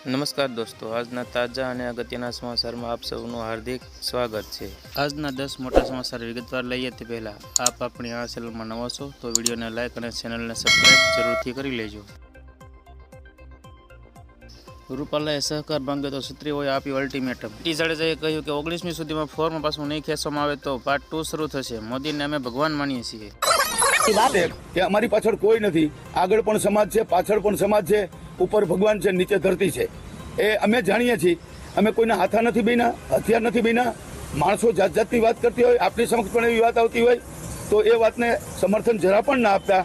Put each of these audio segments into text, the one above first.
નમસ્કાર દોસ્તો, આજના તાજા અને અગત્યના સમાચારમાં આપ સૌનું હાર્દિક સ્વાગત છે। આજના 10 મોટા સમાચાર વિગતવાર લઈએ તે પહેલાં આપ આપણી આ ચેનલમાં નવા છો તો વિડીયોને લાઇક અને ચેનલને સબસ્ક્રાઇબ જરૂરથી કરી લેજો। રૂપાલાએ સહકાર માંગ્યો તો છત્રીઓએ આપ્યું અલ્ટિમેટમ। જાડેજાએ કહ્યું કે 19મી સુધીમાં ફોર્મ પાછું નહીં ખેંચવામાં આવે તો પાર્ટ 2 શરૂ થશે। મોદીને અમે ભગવાન માનીએ છીએ। કે અમારી પાછળ કોઈ નથી, આગળ પણ સમાજ છે, પાછળ પણ સમાજ છે, ઉપર ભગવાન છે, નીચે ધરતી છે। એ અમે જાણીએ છીએ। અમે કોઈના હાથા નથી બન્યા, હથિયાર નથી બન્યા। માણસો જાત જાતની વાત કરતી હોય, આપણી સમક્ષ પણ એવી વાત આવતી હોય તો એ વાતને સમર્થન જરા પણ ના આપતા।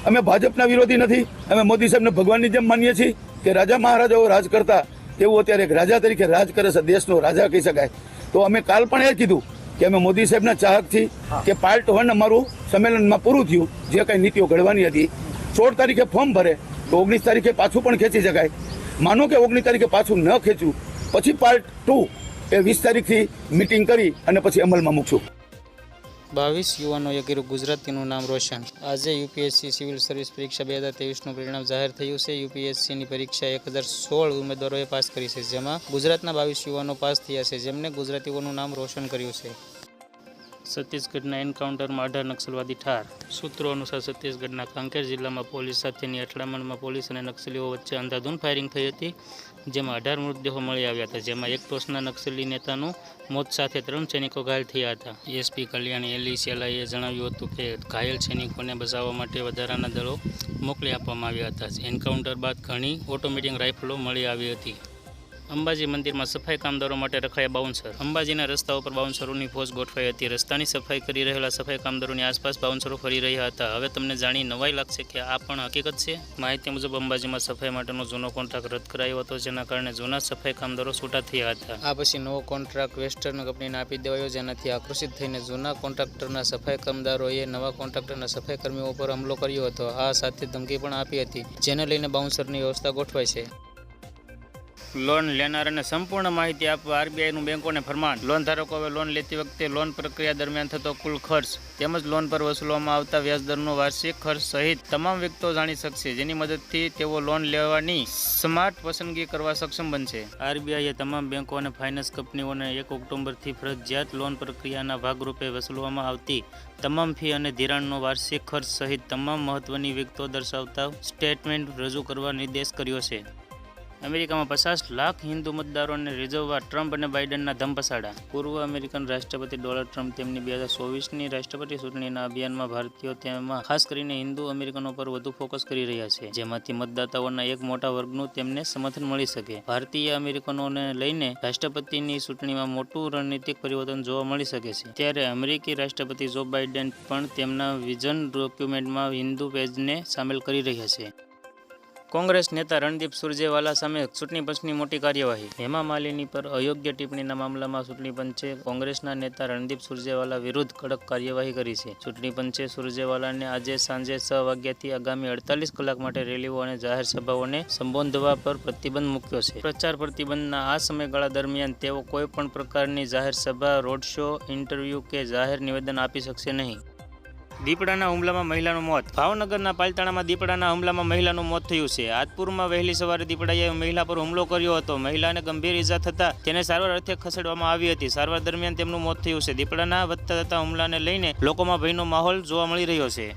અમે ભાજપના વિરોધી નથી, અમે મોદી સાહેબને ભગવાનની જેમ માનીએ છીએ કે રાજા મહારાજાઓ રાજ કરતા તેવું અત્યારે એક રાજા તરીકે રાજ કરે છે, દેશનો રાજા કહી શકાય। તો અમે કાલ પણ એ કીધું કે અમે મોદી સાહેબના ચાહક છીએ કે પાર્ટ 1 અમારું સંમેલનમાં પૂરું થયું, જે કંઈ નીતિઓ ઘડવાની હતી। 16 તારીખે ફોર્મ ભરે તો 19 તારીખે પાછું પણ ખેંચી શકાય। માનો કે 19 તારીખે પાછું ન ખેંચ્યું, પછી પાર્ટ 2 એ 20 તારીખથી મિટિંગ કરી અને પછી અમલમાં મૂકશું। 22 યુવાનોએ કર્યું ગુજરાતીનું નામ રોશન। આજે યુપીએસસી સિવિલ સર્વિસ પરીક્ષા 2023નું પરિણામ જાહેર થયું છે। યુપીએસસીની પરીક્ષા 1016 ઉમેદવારોએ પાસ કરી છે, જેમાં ગુજરાતના 22 યુવાનો પાસ થયા છે, જેમને ગુજરાતીઓનું નામ રોશન કર્યું છે। છત્તીસગઢના એન્કાઉન્ટરમાં 18 નક્સલવાદી ઠાર। સૂત્રો અનુસાર છત્તીસગઢના કાંકેર જિલ્લામાં પોલીસ સાથેની અથડામણમાં પોલીસ અને નક્સલીઓ વચ્ચે અંધાધૂંધ ફાયરિંગ થઈ હતી, જેમાં 18 મૃતદેહો મળી આવ્યા હતા, જેમાં એક ટોચના નક્સલી નેતાનું મોત સાથે 3 સૈનિકો ઘાયલ થયા હતા। એસપી કલ્યાણી એલિસેલાએ જણાવ્યું હતું કે ઘાયલ સૈનિકોને બચાવવા માટે વધારાના દળો મોકલી આપવામાં આવ્યા હતા। એન્કાઉન્ટર બાદ ઘણી ઓટોમેટિક રાઇફલો મળી આવી હતી। અંબાજી મંદિરમાં સફાઈ કામદારો માટે રખાયા બાઉન્સર। અંબાજીના રસ્તાઓ પર બાઉન્સરોની ફોજ ગોઠવાઈ હતી। રસ્તાની સફાઈ કરી રહેલા સફાઈ કામદારોની આસપાસ બાઉન્સરો ફરી રહ્યા હતા। હવે તમને જાણી નવાઈ લાગશે કે આ પણ હકીકત છે। માહિતી મુજબ અંબાજીમાં સફાઈ માટેનો જૂનો કોન્ટ્રાક્ટ રદ કરાયો હતો, જેના કારણે જૂના સફાઈ કામદારો છૂટા થયા હતા। આ પછી નવો કોન્ટ્રાક્ટ વેસ્ટર્ન કંપનીને આપી દેવાયો, જેનાથી આક્રોશિત થઈને જૂના કોન્ટ્રાક્ટરના સફાઈ કામદારોએ નવા કોન્ટ્રાક્ટરના સફાઈ કર્મીઓ પર હુમલો કર્યો હતો। આ સાથે ધમકી પણ આપી હતી, જેને લઈને બાઉન્સરની વ્યવસ્થા ગોઠવાઈ છે। લોન લેનારાને સંપૂર્ણ માહિતી આપવા આરબીઆઈનું બેંકોને ફરમાન। લોન ધારકો હવે લોન લેતી વખતે લોન પ્રક્રિયા દરમિયાન થતો કુલ ખર્ચ તેમજ લોન પર વસૂલવામાં આવતા વ્યાજદરનો વાર્ષિક ખર્ચ સહિત તમામ વિગતો જાણી શકશે, જેની મદદથી તેઓ લોન લેવાની સ્માર્ટ પસંદગી કરવા સક્ષમ બનશે। આરબીઆઈએ તમામ બેંકો અને ફાઇનાન્સ કંપનીઓને 1 ઓક્ટોબરથી ફરજિયાત લોન પ્રક્રિયાના ભાગરૂપે વસૂલવામાં આવતી તમામ ફી અને ધિરાણનો વાર્ષિક ખર્ચ સહિત તમામ મહત્વની વિગતો દર્શાવતા સ્ટેટમેન્ટ રજૂ કરવા નિર્દેશ કર્યો છે। અમેરિકામાં 50 લાખ હિન્દુ મતદારોને રીઝવવા ટ્રમ્પ અને બાઇડનના ધમપછાડા। પૂર્વ અમેરિકન રાષ્ટ્રપતિ ડોનાલ્ડ ટ્રમ્પ તેમની 2024ની રાષ્ટ્રપતિ ચૂંટણીના અભિયાનમાં ભારતીયો, તેમાં ખાસ કરીને હિન્દુ અમેરિકનો પર વધુ ફોકસ કરી રહ્યા છે, જેમાંથી મતદાતાઓના એક મોટા વર્ગનું તેમને સમર્થન મળી શકે। ભારતીય અમેરિકનોને લઈને રાષ્ટ્રપતિની ચૂંટણીમાં મોટું રણનીતિક પરિવર્તન જોવા મળી શકે છે। ત્યારે અમેરિકી રાષ્ટ્રપતિ જો બાઇડન પણ તેમના વિઝન ડોક્યુમેન્ટમાં હિન્દુ પેજને સામેલ કરી રહ્યા છે। કોંગ્રેસ નેતા રણદીપ સુરજેવાલા સામે ચૂંટણી પંચની મોટી કાર્યવાહી। હેમા માલિની પર અયોગ્ય ટિપ્પણીના મામલામાં ચૂંટણી પંચે કોંગ્રેસના નેતા રણદીપ સુરજેવાલા વિરુદ્ધ કડક કાર્યવાહી કરી છે। ચૂંટણી પંચે સુરજેવાલાને આજે સાંજે 6 વાગ્યાથી આગામી 48 કલાક માટે રેલીઓ અને જાહેર સભાઓને સંબોધવા પર પ્રતિબંધ મૂક્યો છે। પ્રચાર પ્રતિબંધના આ સમયગાળા દરમિયાન તેઓ કોઈ પણ પ્રકારની જાહેર સભા, રોડ શો, ઇન્ટરવ્યૂ કે જાહેર નિવેદન આપી શકશે નહીં। દીપડાના હુમલામાં મહિલાનું મોત। ભાવનગરના પાલતાણામાં દીપડાના હુમલામાં મહિલાનું મોત થયું છે। આદપુરમાં વહેલી સવારે દીપડાએ મહિલા પર હુમલો કર્યો હતો। મહિલાને ગંભીર ઈજા થતાં તેને સારવાર અર્થે ખસેડવામાં આવી હતી। સારવાર દરમિયાન તેમનું મોત થયું છે। દીપડાના વધતા જતા હુમલાને લઈને લોકોમાં ભયનો માહોલ જોવા મળી રહ્યો છે।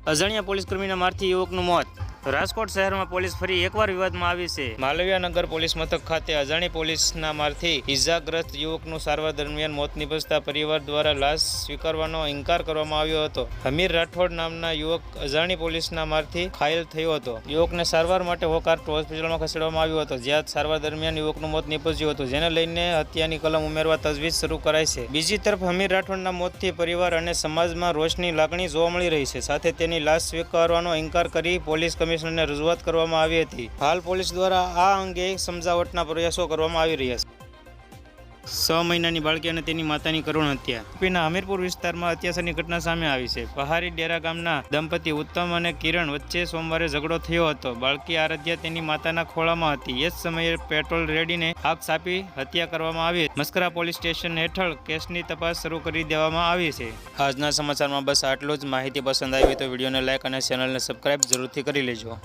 અજાણ્યા પોલીસકર્મીના મારથી યુવકનું મોત। રાજકોટ શહેરમાં પોલીસ ફરી એકવાર વિવાદમાં આવી છે। માલવીયાનગર પોલીસ મથક ખાતે અજાણી પોલીસના મારથી ઇજાગ્રસ્ત યુવકનું સારવાર દરમિયાન મોત નિપજતા પરિવાર દ્વારા લાશ સ્વીકારવાનો ઇનકાર કરવામાં આવ્યો હતો। હમીર રાઠોડ નામના યુવક અજાણી પોલીસના મારથી ઘાયલ થયો હતો। યુવકને સારવાર માટે હોકાર્ટ હોસ્પિટલમાં ખસેડવામાં આવ્યો હતો, જ્યાં સારવાર દરમિયાન યુવકનું મોત નિપજ્યું હતું, જેને લઈને હત્યાની કલમ ઉમેરવા તજવીજ શરૂ કરાઈ છે। બીજી તરફ હમીર રાઠોડના મોતથી પરિવાર અને સમાજમાં રોષની લાગણી જોવા મળી રહી છે, સાથે તેની લાશ સ્વીકારવાનો ઇનકાર કરી પોલીસ કમિશનરને રજૂઆત કરવામાં આવી હતી। હાલ પોલીસ દ્વારા આ અંગે સમજાવટના પ્રયાસો કરવામાં આવી રહ્યા છે। 6 મહિનાની બાળકી અને તેની માતાની કરુણ હત્યા। યુપીના હમીરપુર વિસ્તારમાં અત્યાચારની ઘટના સામે આવી છે। પહાડી ડેરા ગામના દંપતી ઉત્તમ અને કિરણ વચ્ચે સોમવારે ઝઘડો થયો હતો। બાળકી આરાધ્યા તેની માતાના ખોળામાં હતી। એ જ સમયે પેટ્રોલ રેડીને આગ ચાપી હત્યા કરવામાં આવી। મસ્કરા પોલીસ સ્ટેશન હેઠળ કેસની તપાસ શરૂ કરી દેવામાં આવી છે। આજના સમાચારમાં બસ આટલું જ। માહિતી પસંદ આવી તો વિડીયોને લાઇક અને ચેનલને સબસ્ક્રાઇબ જરૂરથી કરી લેજો।